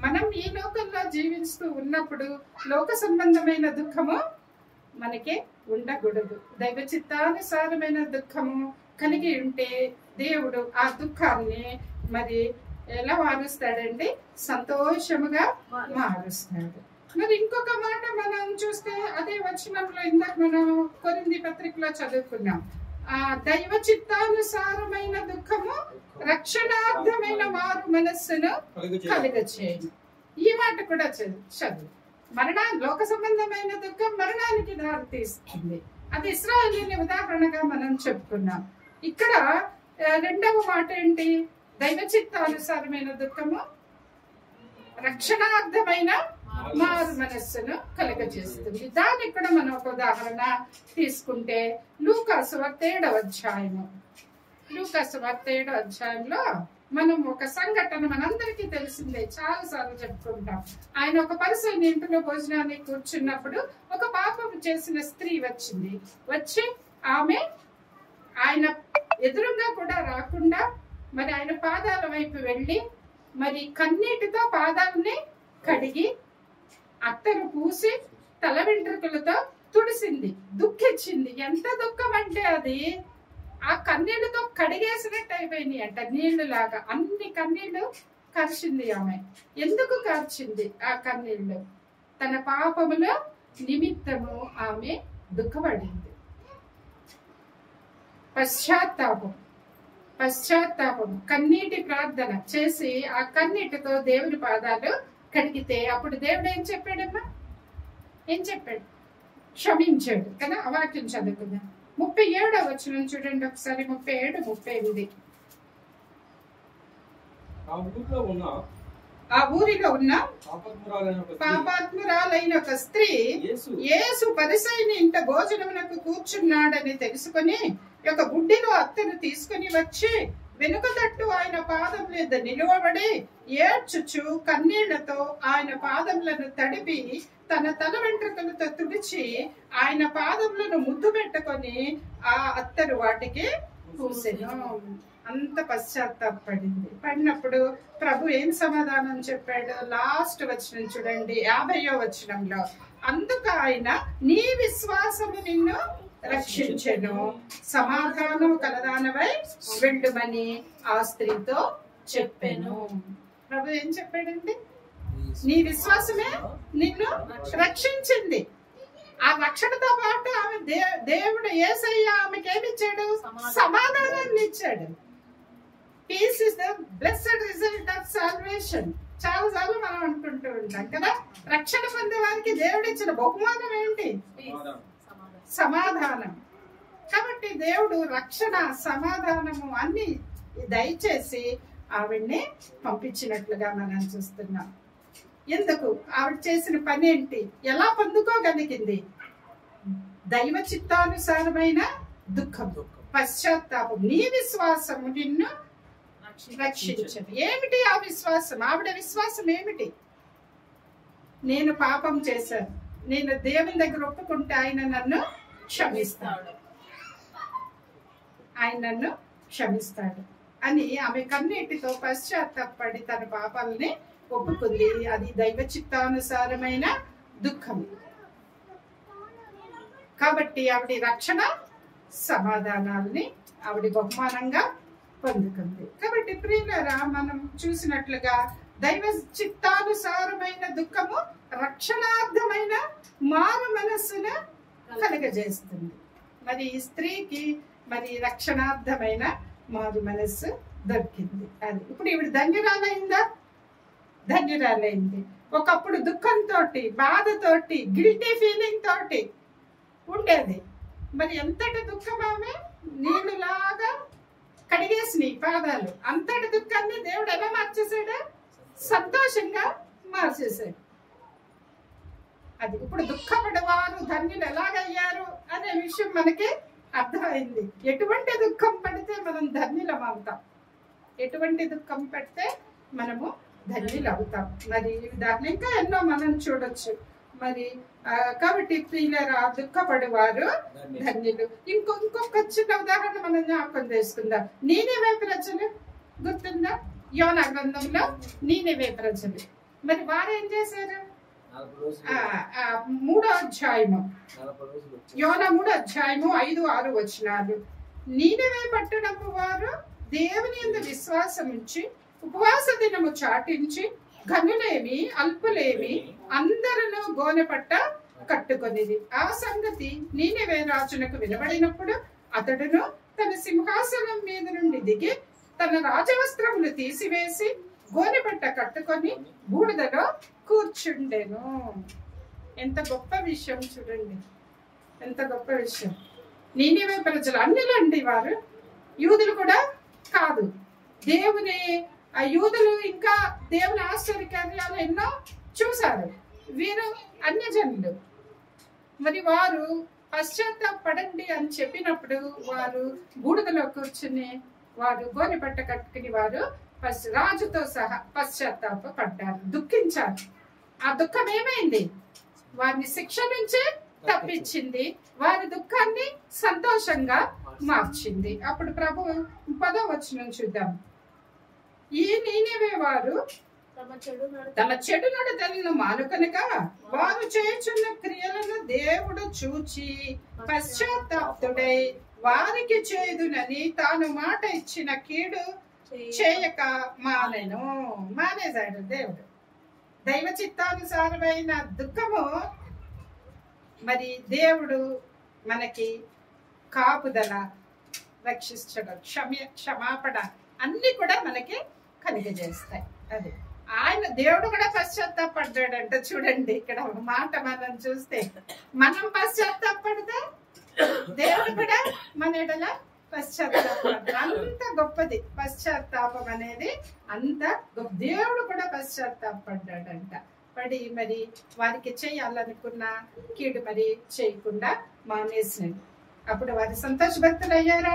మనం ఈ లోకంలో జీవిస్తూ ఉన్నప్పుడు లోక సంబంధమైన దుఃఖము మనకి ఉండకూడదు. దైవ చిత్తానుసారమైన దుఃఖము కలిగి ఉంటే దేవుడు ఆ దుఃఖాన్ని మరి ఎలా మారుస్తాడండి? సంతోషముగా మారుస్తాడు. మరి ఇంకొక మాట మనం చూస్తే అదే వచనంలో ఇందాక మనం కొరింథీ పత్రికలో చదువుకున్నాం. ఆ దైవ చిత్తానుసారమైన దుఃఖము రక్షణార్థమైన వారు మనస్సును కలుగచేయు. ఈ మాట కూడా చదువు. లోక సంబంధమైన దుఃఖం మరణానికి దారి తీస్తుంది. అది ఇశ్రాయేలీయుల ఉదాహరణగా మనం చెప్పుకున్నాం. ఇక్కడ రెండవ మాట ఏంటి? దైవ చిత్తానుసారమైన దుఃఖము రక్షణార్థమైన మారు మనస్సును కలుగజేస్తుంది. దానికి కూడా మనం ఒక ఉదాహరణ తీసుకుంటే లూకాసు వార్త 7వ అధ్యాయము. లూకాసు వార్త 7వ అధ్యాయంలో మనం ఒక సంఘటన మనందరికీ తెలిసిందే, చాలా సార్లు చెప్పుకుంటాం. ఆయన ఒక పరిసైన ఇంటిలో భోజనానికి కూర్చున్నప్పుడు ఒక పాపం చేసిన స్త్రీ వచ్చి ఆమె ఆయన ఎదురుగా కూడా రాకుండా మరి ఆయన పాదాల వైపు వెళ్ళి మరి కన్నీటితో పాదాలని కడిగి అత్తరు పూసి తల వెంట్రుకలతో తుడిసింది, దుఃఖించింది. ఎంత దుఃఖం అంటే అది ఆ కన్నీళ్లతో కడిగేసినట్టు అయిపోయినాయి అంట, నీళ్లు లాగా. అన్ని కన్నీళ్లు కార్చింది ఆమె. ఎందుకు కార్చింది ఆ కన్నీళ్లు? తన పాపముల నిమిత్తము ఆమె దుఃఖపడింది. పశ్చాత్తాపం కన్నీటి ప్రార్థన చేసి ఆ కన్నీటితో దేవుని పాదాలు కడిగితే అప్పుడు దేవుడు ఏం చెప్పాడమ్మా? ఏం చెప్పాడు? క్షమించాడు కదా. ఆ వాక్యం చదువుకుందాం. 37వ వచనం చూడండి ఒకసారి. 37, 38. ఆ ఊరిలో ఉన్న పాపాత్మురాలైన ఒక స్త్రీ యేసు పరిసయ్యుని ఇంట భోజనమునకు కూర్చున్నాడని తెలుసుకుని ఒక గుడ్డిలో అత్తను తీసుకుని వచ్చి వెనుక తట్టు ఆయన పాదం మీద నిలువబడి ఏడ్చుచు కన్నీళ్లతో ఆయన పాదములను తడిపి తన తల వెంట్రుకలతో తుడిచి ఆయన పాదములను ముద్దు పెట్టుకొని ఆ అత్తరు వాటికి పూసెను. అంత పశ్చాత్తాపడింది. పడినప్పుడు ప్రభు ఏం సమాధానం చెప్పాడు? లాస్ట్ వచనం చూడండి, 50వ వచనంలో, అందుకు ఆయన నీ విశ్వాసము నిన్ను రక్షించెను, సమాధానం కలదానవై వెళ్ళుమని ఆ స్త్రీతో చెప్పాను. ప్రభు ఏం చెప్పాడండి? నీ విశ్వాసమే నిన్ను రక్షించింది. ఆ రక్షణతో పాటు ఆమె దేవుడు యేసయ్య ఆమెకి ఏమిచ్చాడు? సమాధానాన్ని ఇచ్చాడు. Peace is the blessed result of salvation. చాలా సార్లు మనం అనుకుంటూ ఉంటాం కదా, రక్షణ పొందే వారికి దేవుడు ఇచ్చిన బహుమానం ఏంటి? సమాధానం. కాబట్టి దేవుడు రక్షణ, సమాధానము అన్ని దయచేసి ఆవిడ్ని పంపించినట్లుగా మనం చూస్తున్నాం. ఎందుకు? ఆవిడ చేసిన పని ఏంటి? ఎలా పొందుకోగలిగింది? దైవ చిత్తానుసారమైన దుఃఖం, పశ్చాత్తాపం. నీ విశ్వాసము నిన్ను రక్షించదు. ఏమిటి ఆ విశ్వాసం? ఆవిడ విశ్వాసం ఏమిటి? నేను పాపం చేశాను, నేను దేవుని దగ్గర ఒప్పుకుంటే ఆయన నన్ను క్షమిస్తాడు, ఆయన నన్ను క్షమిస్తాడు అని ఆమె కన్నీటితో పశ్చాత్తాపడి తన పాపాలని ఒప్పుకుంది. అది దైవ చిత్తానుసారమైన దుఃఖం. కాబట్టి ఆవిడ రక్షణ, సమాధానాలని ఆవిడ బహుమానంగా పొందుకుంది. కాబట్టి ప్రియులారా, మనం చూసినట్లుగా దైవ చిత్తానుసారమైన దుఃఖము రక్షణార్థమైన మారు మనస్సును కలుగజేస్తుంది. మరి ఈ స్త్రీకి మరి రక్షణార్థమైన మారు మనస్సు దొరికింది. అది ఇప్పుడు ఈవిడ ధన్యురాలైందా? ధన్యురాలైంది. ఒకప్పుడు దుఃఖంతో, బాధతోటి, గిల్టీ ఫీలింగ్ తోటి ఉండేది. మరి ఎంతటి దుఃఖం ఆమె నీళ్ళలాగా కడిగేసినాయి పాదాలు. అంతటి దుఃఖాన్ని దేవుడు ఎలా మార్చేశాడు? సంతోషంగా మార్చేశాడు. అది ఇప్పుడు దుఃఖపడేవారు ధన్యులు ఎలాగయ్యారు అనే విషయం మనకి అర్థమైంది. ఎటువంటి దుఃఖం పడితే మనం ధన్యులం అవుతాం, ఎటువంటి దుఃఖం పడితే మనము ధన్యులు అవుతాం. మరి దాన్ని ఇంకా ఎన్నో మనం చూడొచ్చు. మరి కాబట్టి ప్రియులారా, దుఃఖపడేవారు ధన్యులు. ఇంకొక చిన్న ఉదాహరణ మనం జ్ఞాపకం చేసుకుందాం. నీనెవే ప్రజలు గుర్తుందా? యోనా గ్రంథంలో నీనెవే ప్రజలు, మరి వారు ఏం చేశారు? 3వ అధ్యాయము, యోనా 3వ అధ్యాయము 5-6 వచనాలు. నీనెవే పట్టణము వారు దేవుని యందు విశ్వాసం ఉంచి ఉపవాస దినము చాటించి ఘనులేమి అల్పులేమి అందరూ గోనెపట్ట కట్టుకొనిది. ఆ సంగతి నీనెవే రాజునకు వినబడినప్పుడు అతడును తన సింహాసనం మీద నుండి దిగి తన రాజవస్త్రములు తీసివేసి గోనెపట్ట కట్టుకొని బూడిదలో కూర్చుండెను. ఎంత గొప్ప విషయం చూడండి, ఎంత గొప్ప విషయం. నీనెవే ప్రజలు అన్యులండి, వారు యూదులు కూడా కాదు. దేవుని యూదులు ఇంకా దేవుని ఆశ్చర్యకార్యాలు ఎన్నో చూశారు, వీరు అన్యజనులు. మరి వారు పశ్చాత్తాపడండి అని చెప్పినప్పుడు వారు బూడిదలో కూర్చుని వారు గోనెపట్ట కట్టుకుని వారు రాజుతో సహా పశ్చాత్తాపడ్డారు, దుఃఖించారు. ఆ దుఃఖం ఏమైంది? వారిని శిక్ష నుంచి తప్పించింది, వారి దుఃఖాన్ని సంతోషంగా మార్చింది. అప్పుడు ప్రభు 10వ వచనం చూద్దాం. ఈ నీనెవే వారు తమ చెడు నడతలను మానుకొనక వారు చేయుచున్న క్రియలను దేవుడు చూచి పశ్చాత్తాపుడై వారికి చేదునని తాను మాట ఇచ్చిన కీడు చేయక మానేశాడు దేవుడు. దైవ చిత్తానుసారమైన దుఃఖము మరి దేవుడు మనకి కాపుదల, రక్షించడం, క్షమాపణ అన్ని కూడా మనకి కలిగజేస్తాయి. అది ఆయన దేవుడు కూడా పశ్చాత్తాపడ్డాడంట. చూడండి ఇక్కడ ఒక మాట మనం చూస్తే, మనం పశ్చాత్తాపడితే దేవుడు కూడా మన ఎడల పశ్చాత్తాపడ్డాడు. అంత గొప్పది పశ్చాత్తాపం అనేది, అంత గొప్ప. దేవుడు కూడా పశ్చాత్తాపడ్డాడంట. పడి మరి వారికి చేయాలనుకున్న కీడు మరి చేయకుండా మానేసినది. అప్పుడు వారి సంతోషభక్తులు అయ్యారా?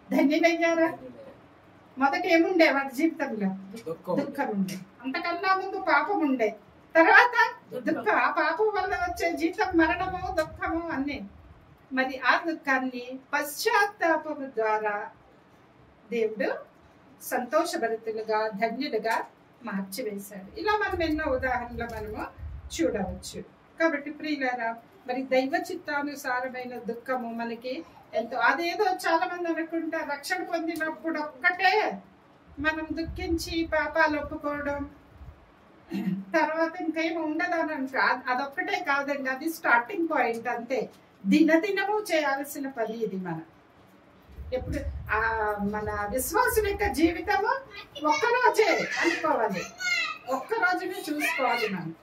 ధన్యులయ్యారా? మొదట ఏముండే వారి జీవితంలో? దుఃఖం ఉండే. అంతకన్నా ముందు పాపం ఉండే, తర్వాత దుఃఖం. ఆ పాపం వల్ల వచ్చే జీవితం మరణము, దుఃఖము అన్ని. మరి ఆ దుఃఖాన్ని పశ్చాత్తాపము ద్వారా దేవుడు సంతోషభరితులుగా ధన్యులుగా మార్చివేశాడు. ఇలా మనం ఎన్నో ఉదాహరణలు మనము చూడవచ్చు. కాబట్టి ప్రియులారా, మరి దైవ చిత్తానుసారమైన దుఃఖము మనకి ఎంతో, అదేదో చాలా మంది అనుకుంటారు రక్షణ పొందినప్పుడు ఒక్కటే మనం దుఃఖించి పాపాలు ఒప్పుకోవడం, తర్వాత ఇంకేం ఉండదని అంటారు. అదొక్కటే కాదండి, అది స్టార్టింగ్ పాయింట్ అంతే. దినదినము చేయాల్సిన పని ఇది. మనం ఎప్పుడు మన విశ్వాసం యొక్క జీవితము ఒక్కరోజే అనుకోవాలి, ఒక్కరోజునే చూసుకోవాలి. మనం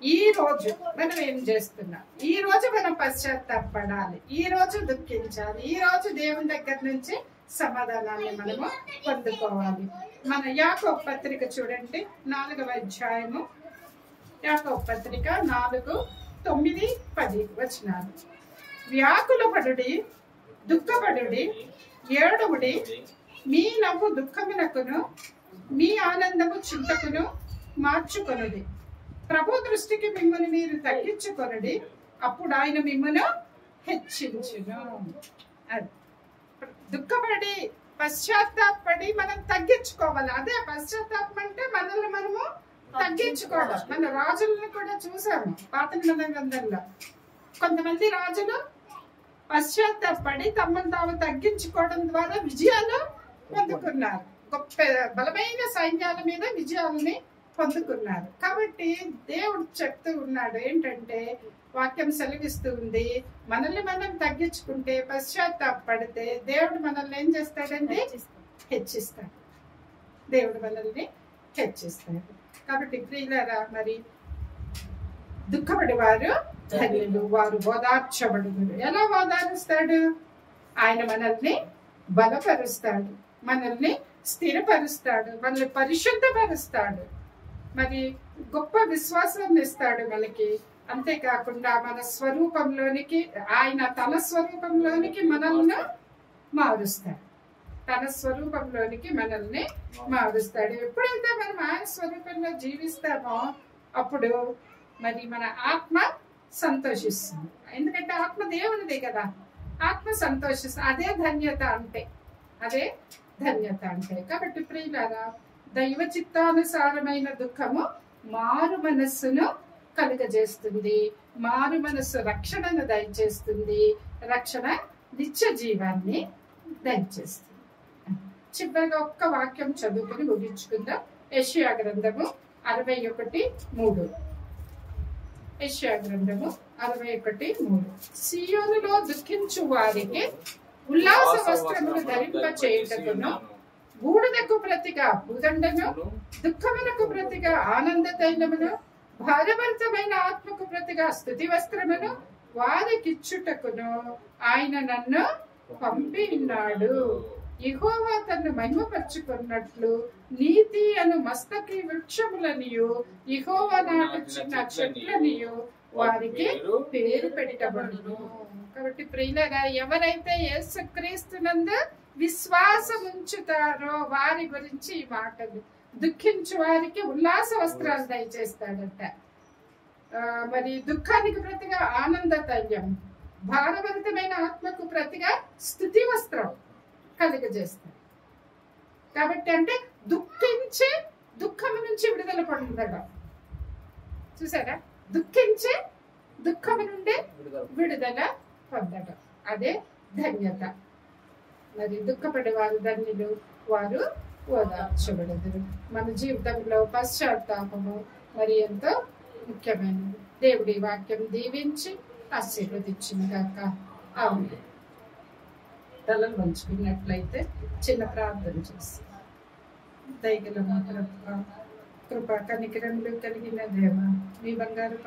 ఈ రోజు మనం ఏం చేస్తున్నాం, ఈ రోజు మనం పశ్చాత్తాపడాలి, ఈ రోజు దుఃఖించాలి, ఈ రోజు దేవుని దగ్గర నుంచి సమాధానాన్ని మనము పొందుకోవాలి. మన యాకోబు పత్రిక చూడండి, 4వ అధ్యాయము, యాకోబు పత్రిక 4, 9, 10 వచనాలు. వ్యాకులపడుడి, దుఃఖపడుడి, ఏడువుడి, మీ నవ్వు దుఃఖమునకును మీ ఆనందము చింతకును మార్చుకొనుడి. ప్రభు దృష్టికి మిమ్మల్ని మీరు తగ్గించుకొనుడి, అప్పుడు ఆయన మిమ్మల్ని హెచ్చించును. అది దుఃఖపడి పశ్చాత్తాపడి మనం తగ్గించుకోవాలి. అదే పశ్చాత్తాపం అంటే మనల్ని మనము తగ్గించుకోవడం. మన రాజులను కూడా చూసాము పాత నిబంధన గ్రంథంలో. కొంతమంది రాజులు పశ్చాత్తాపడి తమను తాము తగ్గించుకోవడం ద్వారా విజయాలు పొందుకున్నారు. గొప్ప బలమైన సైన్యాల మీద విజయాలని పొందుకున్నారు. కాబట్టి దేవుడు చెప్తూ ఉన్నాడు ఏంటంటే, వాక్యం సెలవిస్తూ ఉంది, మనల్ని మనం తగ్గించుకుంటే పశ్చాత్తాపడితే దేవుడు మనల్ని ఏం చేస్తాడండి, హెచ్చిస్తాడు. దేవుడు మనల్ని హెచ్చిస్తాడు. కాబట్టి ప్రియులారా, మరి దుఃఖపడి వారు ధన్యులు, వారు ఓదార్చబడుదురు. ఎలా ఓదారుస్తాడు? ఆయన మనల్ని బలపరుస్తాడు, మనల్ని స్థిరపరుస్తాడు, మనల్ని పరిశుద్ధపరుస్తాడు, మరి గొప్ప విశ్వాసాన్ని ఇస్తాడు మనకి. అంతేకాకుండా మన స్వరూపంలోనికి, ఆయన తన స్వరూపంలోనికి మనల్ని మారుస్తాడు, తన స్వరూపంలోనికి మనల్ని మారుస్తాడు. ఎప్పుడైతే మనం ఆయన స్వరూపంలో జీవిస్తామో అప్పుడు మరి మన ఆత్మ సంతోషిస్తుంది. ఎందుకంటే ఆత్మ దేవునిదే కదా, ఆత్మ సంతోషిస్తుంది. అదే ధన్యత అంటే, అదే ధన్యత అంటే. కాబట్టి ప్రియులారా, దైవ చిత్తానుసారమైన దుఃఖము మారు మనస్సును కలుగజేస్తుంది. మారు మనస్సు రక్షణను దయచేస్తుంది, రక్షణ నిత్య జీవాన్ని దయచేస్తుంది. చివరిగా ఒక్క వాక్యం చదువుకుని ముగించుకుందాం. యెషయా గ్రంథము 61:3. యెషయా గ్రంథము 61:3. సియోనులో దుఃఖించు వారికి ఉల్లాస వస్త్రములు ధరింప చేయుటకును, బూడిదకు ప్రతిగా భూదండను, దుఃఖములకు ప్రతిగా ఆనంద తైలమును, భారభరితమైన ఆత్మకు ప్రతిగా స్తుతి వస్త్రమును వారికిచ్చుటకును ఆయన నన్ను పంపి ఉన్నాడు. యెహోవా తన్ను మహిమపరచుకున్నట్లు నీతి అను మస్తకి వృక్షములనియు యెహోవా నాటుచున్న చెట్లనియు వారికి పేరు పెట్టబడును. కాబట్టి ప్రియులారా, ఎవరైతే యేసుక్రీస్తునందు విశ్వాసం ఉంచుతారో వారి గురించి ఈ మాటలు. దుఃఖించు వారికి ఉల్లాస వస్త్రాలు దయచేస్తాడట, మరి దుఃఖానికి ప్రతిగా ఆనంద తైలం, భారభరితమైన ఆత్మకు ప్రతిగా స్తుతి వస్త్రం కలుగజేస్తాడు. కాబట్టి అంటే దుఃఖించే దుఃఖం నుంచి విడుదల పొందడం. చూసారా, దుఃఖించే దుఃఖం నుండి విడుదల పొందడం, అదే ధన్యత. మరి దుఃఖపడే వారు ధన్యులు, వారు ఓదార్చబడదురు. మన జీవితంలో పశ్చాత్తాపము మరి ఎంతో ముఖ్యమైనది. దేవుడి వాక్యం దీవించి ఆశీర్వదించింది గాక. అవును, తలను వంచుకున్నట్లయితే చిన్న ప్రార్థన చేసి. దయగల మా కృప కనికరములు కలిగిన దేవ, మీ బంగారు